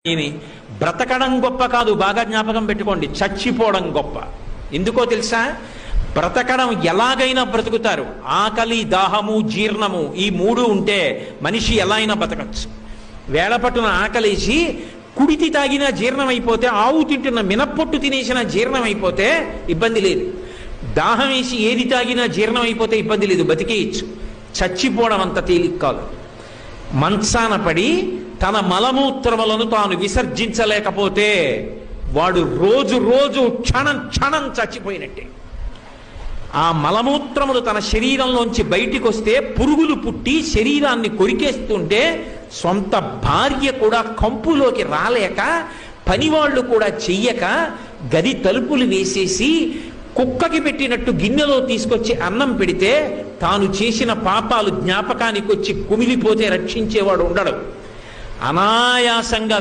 ఏమి బ్రతకడం గొప్ప కాదు, బాగా జ్ఞాపకం పెట్టుకోండి, చచ్చిపోవడం గొప్ప. ఎందుకో తెలుసా? బ్రతకడం ఎలాగైనా బ్రతుకుతారు. ఆకలి, దాహము, జీర్ణము ఈ మూడు ఉంటే మనిషి ఎలా అయినా బ్రతకచ్చు. వేళపట్టున ఆకలేసి కుడితి తాగినా జీర్ణం అయిపోతే, ఆవు తింటున్న మినప్పొట్టు తినేసిన జీర్ణం అయిపోతే ఇబ్బంది లేదు. దాహం వేసి ఏది తాగినా జీర్ణం అయిపోతే ఇబ్బంది లేదు, బతికేయచ్చు. చచ్చిపోవడం అంత తేలిక కాదు. మంచాన పడి తన మలమూత్రములను తాను విసర్జించలేకపోతే వాడు రోజు రోజు క్షణం క్షణం చచ్చిపోయినట్టే. ఆ మలమూత్రములు తన శరీరంలోంచి బయటికి వస్తే పురుగులు పుట్టి శరీరాన్ని కొరికేస్తుంటే సొంత భార్య కూడా కంపులోకి రాలేక, పనివాళ్లు కూడా చెయ్యక, గది తలుపులు వేసేసి కుక్కకి పెట్టినట్టు గిన్నెలో తీసుకొచ్చి అన్నం పెడితే తాను చేసిన పాపాలు జ్ఞాపకానికి వచ్చి కుమిలిపోతే రక్షించేవాడు ఉండడు. అనాయాసంగా